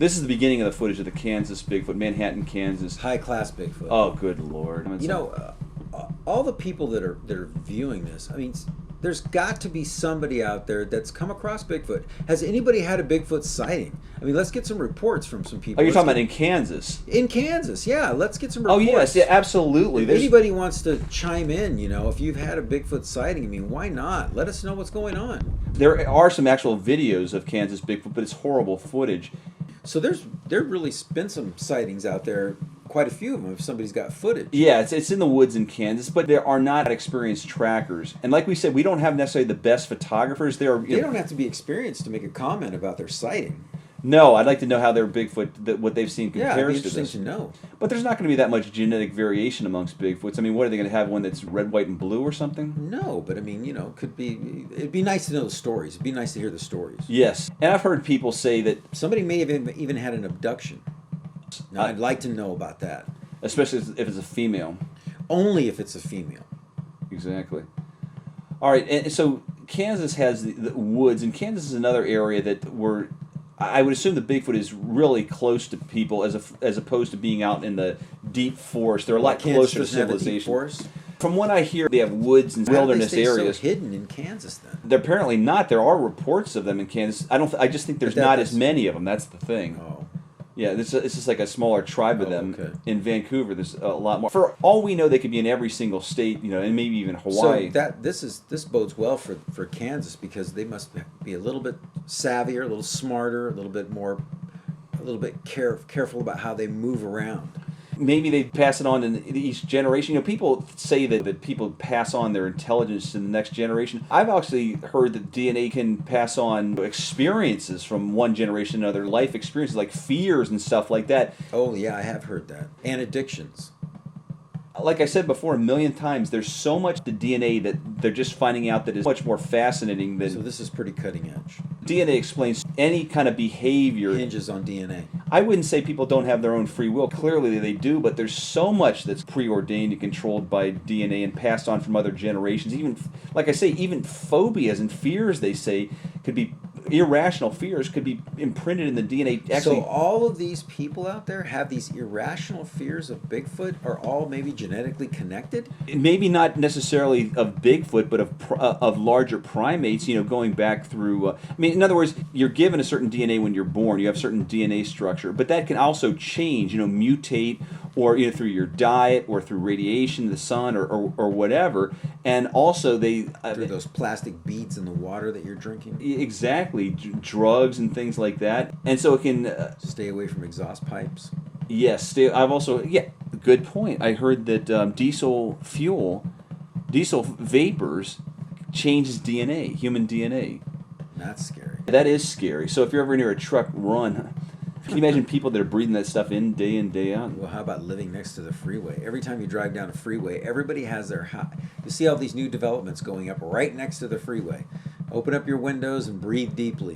This is the beginning of the footage of the Kansas Bigfoot, Manhattan, Kansas. High-class Bigfoot. Oh, good Lord. You know, all the people that are viewing this, I mean, there's got to be somebody out there that's come across Bigfoot. Has anybody had a Bigfoot sighting? I mean, let's get some reports from some people. Oh, you're talking about in Kansas? In Kansas, yeah. Let's get some reports. Oh, yes, yeah, absolutely. If anybody wants to chime in, you know, if you've had a Bigfoot sighting, I mean, why not? Let us know what's going on. There are some actual videos of Kansas Bigfoot, but it's horrible footage. So there really been some sightings out there, quite a few of them, if somebody's got footage. Yeah, it's in the woods in Kansas, but there are not experienced trackers. And like we said, we don't have necessarily the best photographers. They don't have to be experienced to make a comment about their sighting. No, I'd like to know how their Bigfoot, what they've seen compares to this. Yeah, interesting to know. But there's not going to be that much genetic variation amongst Bigfoots. I mean, what are they going to have, one that's red, white, and blue or something? No, but I mean, you know, it'd be nice to know the stories. It'd be nice to hear the stories. Yes, and I've heard people say that somebody may have even had an abduction. Now, I'd like to know about that. Especially if it's a female. Only if it's a female. Exactly. All right, and so Kansas has the woods, and Kansas is another area that I would assume the Bigfoot is really close to people as opposed to being out in the deep forest. They're a lot closer to civilization. From what I hear, they have woods and wilderness areas. So hidden in Kansas, then? They're apparently not. There are reports of them in Kansas. I just think there's not as many of them. That's the thing. Oh. Yeah, it's just like a smaller tribe of them. Okay. In Vancouver, there's a lot more. For all we know, they could be in every single state, you know, and maybe even Hawaii. So this bodes well for Kansas, because they must be a little bit savvier, a little smarter, a little bit careful about how they move around. Maybe they pass it on to each generation. You know, people say that people pass on their intelligence to the next generation. I've actually heard that DNA can pass on experiences from one generation to another, life experiences like fears and stuff like that. Oh, yeah, I have heard that. And addictions. Like I said before a million times, there's so much the DNA that they're just finding out that is much more fascinating than... So this is pretty cutting edge. DNA explains any kind of behavior. Hinges on DNA. I wouldn't say people don't have their own free will. Clearly they do, but there's so much that's preordained and controlled by DNA and passed on from other generations. Even, like I say, even phobias and fears, they say, could be... irrational fears could be imprinted in the DNA. Actually, so all of these people out there have these irrational fears of Bigfoot, are all maybe genetically connected? Maybe not necessarily of Bigfoot, but of larger primates, you know, going back through... I mean, in other words, you're given a certain DNA when you're born. You have certain DNA structure, but that can also change, you know, mutate, or you know, through your diet or through radiation, the sun, or whatever. And also through those plastic beads in the water that you're drinking. Exactly, drugs and things like that. And so it can stay away from exhaust pipes. Yes, I've also good point. I heard that diesel vapors changes DNA, human DNA. That's scary. That is scary. So if you're ever near a truck run, can you imagine people that are breathing that stuff in, day out? Well, how about living next to the freeway? Every time you drive down a freeway, everybody has their you see all these new developments going up right next to the freeway. Open up your windows and breathe deeply.